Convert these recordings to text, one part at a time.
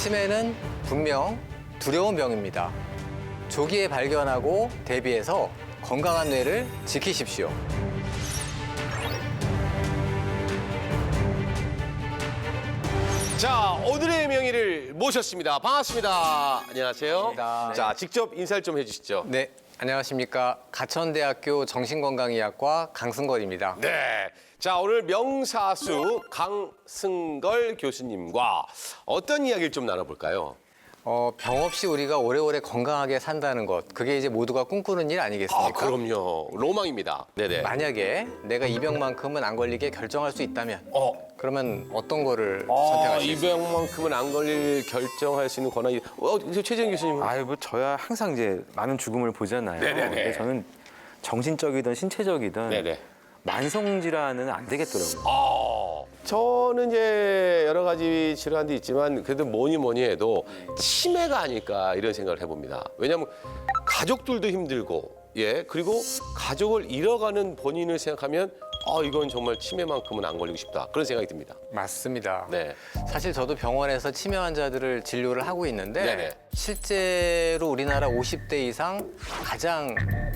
치매는 분명 두려운 병입니다. 조기에 발견하고 대비해서 건강한 뇌를 지키십시오. 자, 오늘의 명의를 모셨습니다. 반갑습니다. 안녕하세요. 반갑습니다. 자, 직접 인사를 좀 해주시죠. 네, 안녕하십니까. 가천대학교 정신건강의학과 강승걸입니다. 네. 자, 오늘 명사수 강승걸 교수님과 어떤 이야기를 좀 나눠볼까요? 병 없이 우리가 오래오래 건강하게 산다는 것, 그게 이제 모두가 꿈꾸는 일 아니겠습니까? 그럼요. 로망입니다. 네네. 만약에 내가 이 병만큼은 안 걸리게 결정할 수 있다면 그러면 어떤 거를 이 선택하시겠어요? 병만큼은 안 걸릴 결정할 수 있는 권한이. 최재형 교수님. 아유, 뭐 저야 항상 이제 많은 죽음을 보잖아요. 네네네. 근데 저는 정신적이든 신체적이든 네네. 만성 질환은 안 되겠더라고요. 저는 이제 여러 가지 질환도 있지만 그래도 뭐니 해도 치매가 아닐까 이런 생각을 해봅니다. 왜냐하면 가족들도 힘들고 그리고 가족을 잃어가는 본인을 생각하면 이건 정말 치매만큼은 안 걸리고 싶다 그런 생각이 듭니다. 맞습니다. 네. 사실 저도 병원에서 치매 환자들을 진료를 하고 있는데 네네. 실제로 우리나라 50대 이상 가장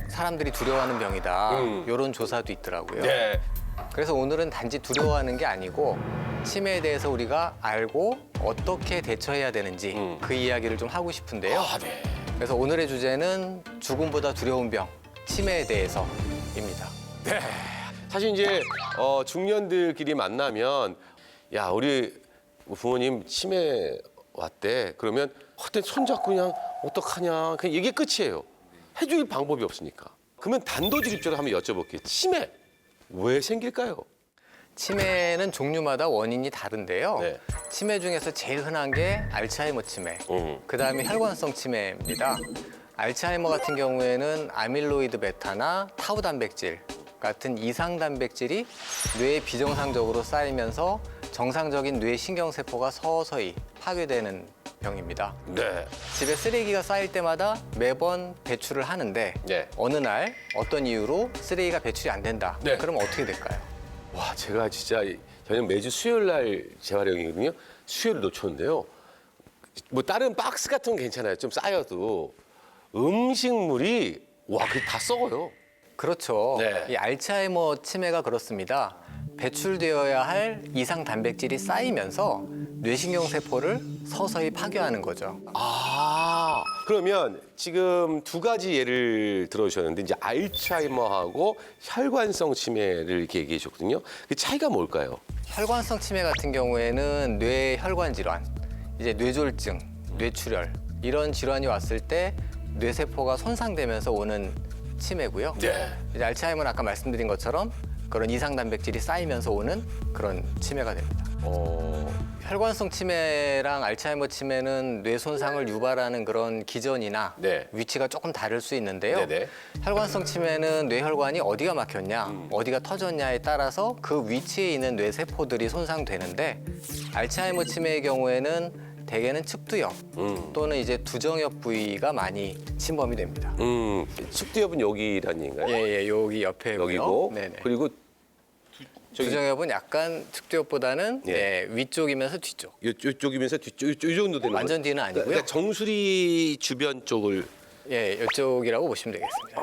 사람들이 두려워하는 병이다. 이런 조사도 있더라고요. 네. 그래서 오늘은 단지 두려워하는 게 아니고 치매에 대해서 우리가 알고 어떻게 대처해야 되는지 그 이야기를 좀 하고 싶은데요. 네. 그래서 오늘의 주제는 죽음보다 두려운 병, 치매에 대해서입니다. 네. 사실 이제 중년들끼리 만나면 야 우리 부모님 치매 왔대. 그러면 그때 손잡고 그냥 어떡하냐. 그냥 이게 끝이에요. 해줄 방법이 없으니까. 그러면 단도직입적으로 한번 여쭤볼게요. 치매 왜 생길까요? 치매는 종류마다 원인이 다른데요. 네. 치매 중에서 제일 흔한 게 알츠하이머 치매, 그다음에 혈관성 치매입니다. 알츠하이머 같은 경우에는 아밀로이드 베타나 타우 단백질 같은 이상 단백질이 뇌에 비정상적으로 쌓이면서 정상적인 뇌 신경세포가 서서히 파괴되는 병입니다. 네. 집에 쓰레기가 쌓일 때마다 매번 배출을 하는데 네. 어느 날 어떤 이유로 쓰레기가 배출이 안 된다. 네. 그럼 어떻게 될까요? 와, 제가 진짜 저는 매주 수요일 날 재활용이거든요. 수요일 놓쳤는데요. 뭐 다른 박스 같은 건 괜찮아요. 좀 쌓여도 음식물이 그게 다 썩어요. 그렇죠. 네. 이 알츠하이머 치매가 그렇습니다. 배출되어야 할 이상 단백질이 쌓이면서 뇌신경 세포를 서서히 파괴하는 거죠. 그러면 지금 두 가지 예를 들어주셨는데 이제 알츠하이머하고 혈관성 치매를 이렇게 얘기해 주셨거든요. 그 차이가 뭘까요? 혈관성 치매 같은 경우에는 뇌 혈관 질환, 이제 뇌졸중, 뇌출혈 이런 질환이 왔을 때 뇌세포가 손상되면서 오는 치매고요. 네. 이제 알츠하이머는 아까 말씀드린 것처럼 그런 이상 단백질이 쌓이면서 오는 그런 치매가 됩니다. 혈관성 치매랑 알츠하이머 치매는 뇌 손상을 유발하는 그런 기전이나 네. 위치가 조금 다를 수 있는데요. 네네. 혈관성 치매는 뇌혈관이 어디가 막혔냐, 어디가 터졌냐에 따라서 그 위치에 있는 뇌세포들이 손상되는데 알츠하이머 치매의 경우에는 대개는 측두엽 또는 이제 두정엽 부위가 많이 침범이 됩니다. 숙두엽은 여기라는 얘기인가요? 예, 여기 옆에고요. 여기고 네네. 그리고 두정엽은 약간 측두엽보다는 예. 위쪽이면서 뒤쪽. 이쪽이면서 뒤쪽 이 정도 되는 완전 거예요? 뒤는 아니고요. 그러니까 정수리 주변 쪽을 예, 이쪽이라고 보시면 되겠습니다.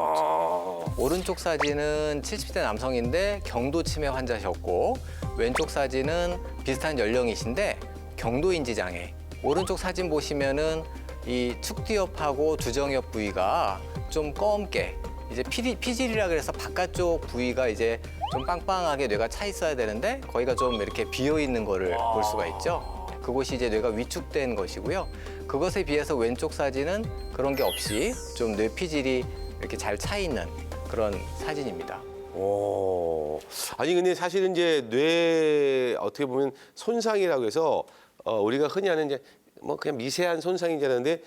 오른쪽 사진은 70대 남성인데 경도 치매 환자셨고 왼쪽 사진은 비슷한 연령이신데 경도인지 장애. 오른쪽 사진 보시면은 이 측두엽하고 두정엽 부위가 좀 검게 이제 피질이라 그래서 바깥쪽 부위가 이제 좀 빵빵하게 뇌가 차 있어야 되는데 거기가 좀 이렇게 비어 있는 거를 볼 수가 있죠. 그곳이 이제 뇌가 위축된 것이고요. 그것에 비해서 왼쪽 사진은 그런 게 없이 좀 뇌 피질이 이렇게 잘 차 있는 그런 사진입니다. 아니 근데 사실은 이제 뇌 어떻게 보면 손상이라고 해서 우리가 흔히 하는 이제 뭐 그냥 미세한 손상이지 않은데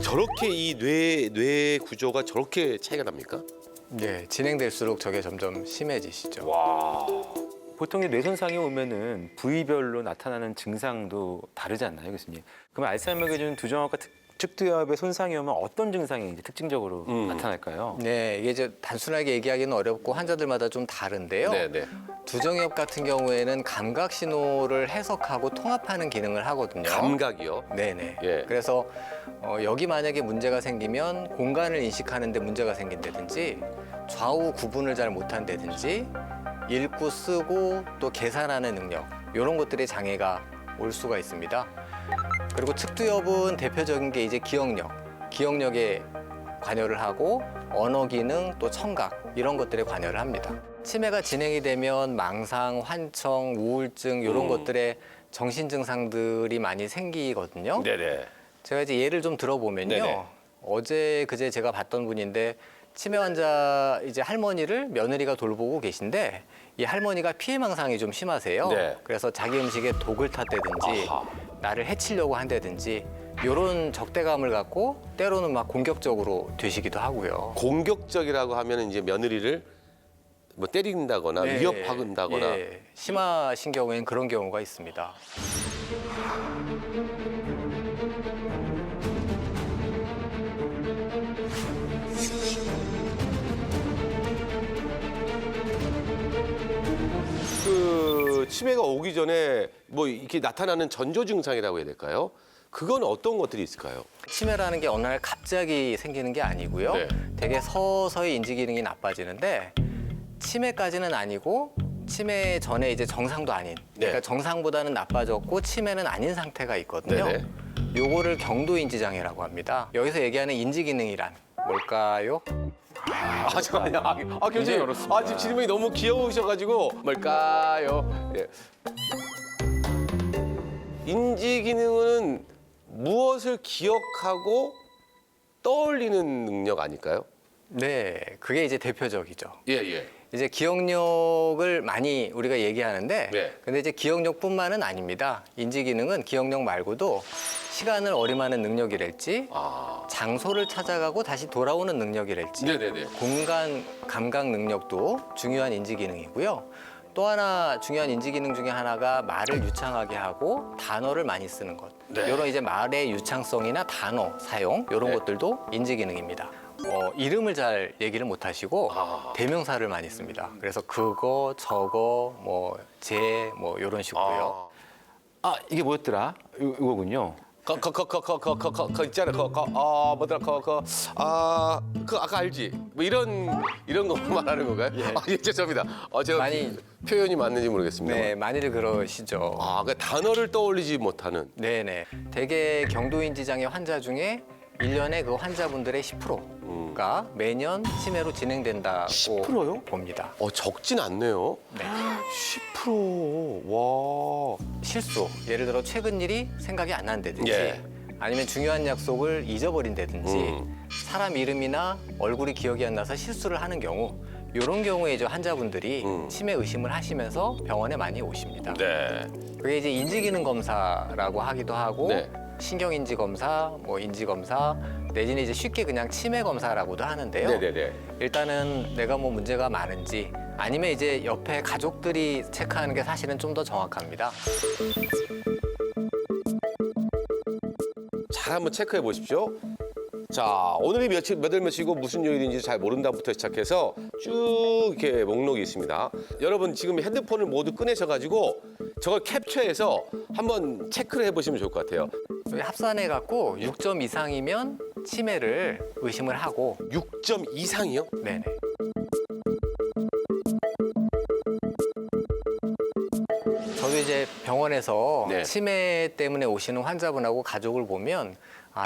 저렇게 이 뇌 구조가 저렇게 차이가 납니까? 네, 진행될수록 저게 점점 심해지시죠. 보통 뇌 손상이 오면은 부위별로 나타나는 증상도 다르지 않나요, 교수님? 그럼 알츠하이머 기준 두정합과 측두엽의 손상이 오면 어떤 증상이 이제 특징적으로 나타날까요? 네, 이게 이제 단순하게 얘기하기는 어렵고 환자들마다 좀 다른데요. 네네. 두정엽 같은 경우에는 감각 신호를 해석하고 통합하는 기능을 하거든요. 감각이요. 네네. 예. 그래서 여기 만약에 문제가 생기면 공간을 인식하는 데 문제가 생긴다든지 좌우 구분을 잘 못한다든지 읽고 쓰고 또 계산하는 능력 이런 것들의 장애가 올 수가 있습니다. 그리고 측두엽은 대표적인 게 이제 기억력에 관여를 하고 언어 기능 또 청각 이런 것들에 관여를 합니다. 치매가 진행이 되면 망상, 환청, 우울증 이런 것들의 정신 증상들이 많이 생기거든요. 네네. 제가 이제 예를 좀 들어보면요. 네네. 어제 그제 제가 봤던 분인데 치매 환자 이제 할머니를 며느리가 돌보고 계신데 이 할머니가 피해망상이 좀 심하세요. 네. 그래서 자기 음식에 독을 탔다든지 아하. 나를 해치려고 한다든지 이런 적대감을 갖고 때로는 막 공격적으로 되시기도 하고요. 공격적이라고 하면 이제 며느리를 뭐 때린다거나 네. 위협한다거나. 예, 심하신 경우에는 그런 경우가 있습니다. 그 치매가 오기 전에 뭐 이렇게 나타나는 전조 증상이라고 해야 될까요? 그건 어떤 것들이 있을까요? 치매라는 게 어느 날 갑자기 생기는 게 아니고요. 네. 되게 서서히 인지 기능이 나빠지는데 치매까지는 아니고 치매 전에 이제 정상도 아닌 그러니까 네. 정상보다는 나빠졌고 치매는 아닌 상태가 있거든요. 네네. 요거를 경도인지 장애라고 합니다. 여기서 얘기하는 인지 기능이란 뭘까요? 잠깐만요. 교수님. 굉장히 어렵습니다. 지금 질문이 너무 귀여우셔가지고 뭘까요? 예. 인지 기능은 무엇을 기억하고 떠올리는 능력 아닐까요? 네, 그게 이제 대표적이죠. 예, 예. 이제 기억력을 많이 우리가 얘기하는데 네. 근데 이제 기억력뿐만은 아닙니다. 인지 기능은 기억력 말고도 시간을 어림하는 능력이랄지 아. 장소를 찾아가고 다시 돌아오는 능력이랄지 네네네. 공간 감각 능력도 중요한 인지 기능이고요. 또 하나 중요한 인지 기능 중에 하나가 말을 유창하게 하고 단어를 많이 쓰는 것. 네. 이런 이제 말의 유창성이나 단어 사용 이런 네. 것들도 인지 기능입니다. 이름을 잘 얘기를 못 하시고 아. 대명사를 많이 씁니다. 그래서 그거, 저거, 뭐 이런 식으로요. 이게 뭐였더라? 이거군요. 거 있잖아. 뭐더라. 그 아까 알지? 뭐 이런 거 말하는 건가요? 예, 죄송합니다. 제가 많이- 표현이 맞는지 모르겠습니다. 네, 많이들 그러시죠. 그 단어를 떠올리지 못하는. 네네. 대개 경도인지 장애 환자 중에 1년에 그 환자분들의 10%가 매년 치매로 진행된다고 10%요? 봅니다. 적진 않네요. 네. 10%. 와. 실수, 예를 들어 최근 일이 생각이 안 난다든지 예. 아니면 중요한 약속을 잊어버린다든지 사람 이름이나 얼굴이 기억이 안 나서 실수를 하는 경우 이런 경우에 이제 환자분들이 치매 의심을 하시면서 병원에 많이 오십니다. 네. 그게 이제 인지기능 검사라고 하기도 하고 네. 신경인지 검사, 인지 검사 내지는 이제 쉽게 그냥 치매 검사라고도 하는데요. 네네네. 일단은 내가 뭐 문제가 많은지 아니면 이제 옆에 가족들이 체크하는 게 사실은 좀 더 정확합니다. 잘 한번 체크해 보십시오. 자, 오늘이 몇 월 며칠이고 무슨 요일인지 잘 모른다부터 시작해서 쭉 이렇게 목록이 있습니다. 여러분 지금 핸드폰을 모두 꺼내셔가지고 저걸 캡처해서 한번 체크를 해보시면 좋을 것 같아요. 저희 합산해 갖고 6점 이상이면 치매를 의심을 하고 6점 이상이요? 네네. 저도 이제 병원에서 네. 치매 때문에 오시는 환자분하고 가족을 보면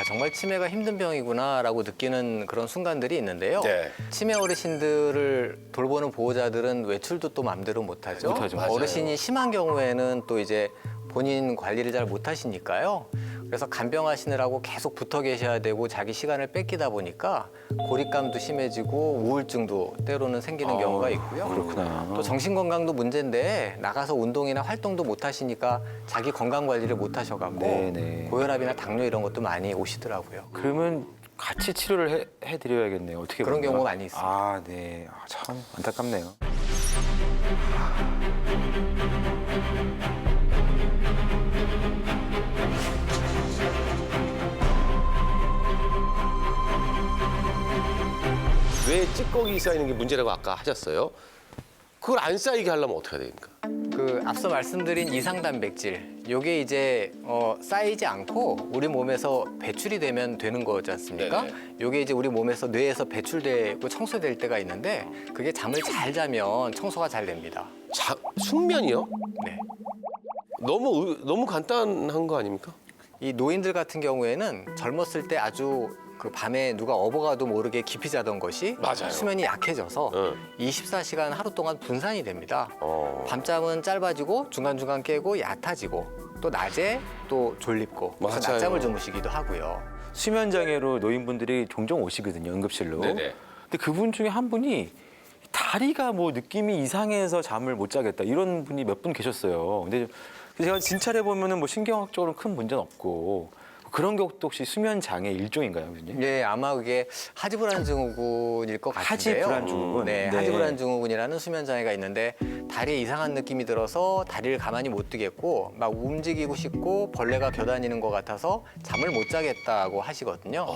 정말 치매가 힘든 병이구나라고 느끼는 그런 순간들이 있는데요. 네. 치매 어르신들을 돌보는 보호자들은 외출도 또 마음대로 못하죠. 못하죠. 맞아요. 어르신이 심한 경우에는 또 이제 본인 관리를 잘 못하시니까요. 그래서 간병하시느라고 계속 붙어 계셔야 되고 자기 시간을 뺏기다 보니까 고립감도 심해지고 우울증도 때로는 생기는 경우가 있고요. 그렇구나. 또 정신건강도 문제인데 나가서 운동이나 활동도 못 하시니까 자기 건강 관리를 못 하셔갖고 네네. 고혈압이나 당뇨 이런 것도 많이 오시더라고요. 그러면 같이 치료를 해드려야겠네요. 어떻게 그런 보면. 경우가 많이 있습니다. 네. 참 안타깝네요. 뇌에 찌꺼기 쌓이는 게 문제라고 아까 하셨어요. 그걸 안 쌓이게 하려면 어떻게 해야 됩니까? 그 앞서 말씀드린 이상 단백질, 요게 이제 쌓이지 않고 우리 몸에서 배출이 되면 되는 거지 않습니까? 네네. 요게 이제 우리 몸에서 뇌에서 배출되고 청소될 때가 있는데 그게 잠을 잘 자면 청소가 잘 됩니다. 숙면이요? 네. 너무 간단한 거 아닙니까? 이 노인들 같은 경우에는 젊었을 때 아주 그 밤에 누가 업어가도 모르게 깊이 자던 것이 맞아요. 수면이 약해져서 응. 24시간 하루 동안 분산이 됩니다. 어. 밤잠은 짧아지고 중간중간 깨고 얕아지고 또 낮에 또 졸립고 그래서 맞아요. 낮잠을 주무시기도 하고요. 수면 장애로 노인분들이 종종 오시거든요, 응급실로. 네네. 근데 그분 중에 한 분이 다리가 뭐 느낌이 이상해서 잠을 못 자겠다 이런 분이 몇 분 계셨어요. 근데 제가 진찰해 보면은 뭐 신경학적으로 큰 문제는 없고 그런 것도 혹시 수면 장애 일종인가요, 교수님? 예, 아마 그게 하지불안 증후군일 것 같은데요. 하지불안 증후군? 네, 네. 하지불안 증후군이라는 수면 장애가 있는데 다리에 이상한 느낌이 들어서 다리를 가만히 못 뜨겠고 막 움직이고 싶고 벌레가 겨다니는 것 같아서 잠을 못 자겠다고 하시거든요.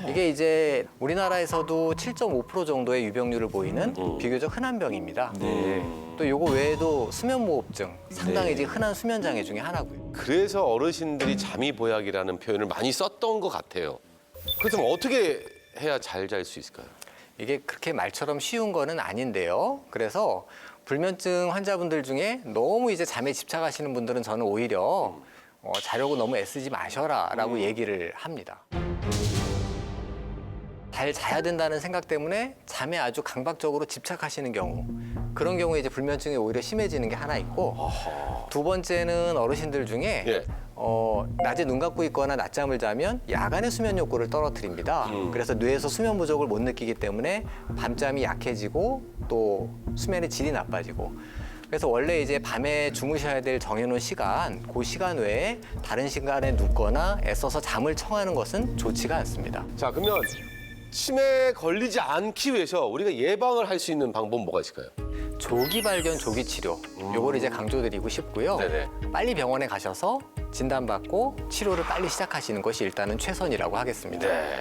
이게 이제 우리나라에서도 7.5% 정도의 유병률을 보이는 비교적 흔한 병입니다. 네. 또 요거 외에도 수면무호흡증, 상당히 네. 이제 흔한 수면 장애 중에 하나고요. 그래서 어르신들이 잠이 보약이라는 표현을 많이 썼던 것 같아요. 그렇다면 어떻게 해야 잘 잘 수 있을까요? 이게 그렇게 말처럼 쉬운 거는 아닌데요. 그래서 불면증 환자분들 중에 너무 이제 잠에 집착하시는 분들은 저는 오히려 자려고 너무 애쓰지 마셔라라고 얘기를 합니다. 잘 자야 된다는 생각 때문에 잠에 아주 강박적으로 집착하시는 경우, 그런 경우에 이제 불면증이 오히려 심해지는 게 하나 있고, 두 번째는 어르신들 중에 예. 낮에 눈 감고 있거나 낮잠을 자면 야간의 수면 욕구를 떨어뜨립니다. 그래서 뇌에서 수면 부족을 못 느끼기 때문에 밤잠이 약해지고 또 수면의 질이 나빠지고. 그래서 원래 이제 밤에 주무셔야 될 정해놓은 시간, 그 시간 외에 다른 시간에 눕거나 애써서 잠을 청하는 것은 좋지가 않습니다. 자, 그러면 치매에 걸리지 않기 위해서 우리가 예방을 할 수 있는 방법은 뭐가 있을까요? 조기 발견, 조기 치료. 요거를 이제 강조드리고 싶고요. 네네. 빨리 병원에 가셔서 진단받고 치료를 빨리 시작하시는 것이 일단은 최선이라고 하겠습니다. 네.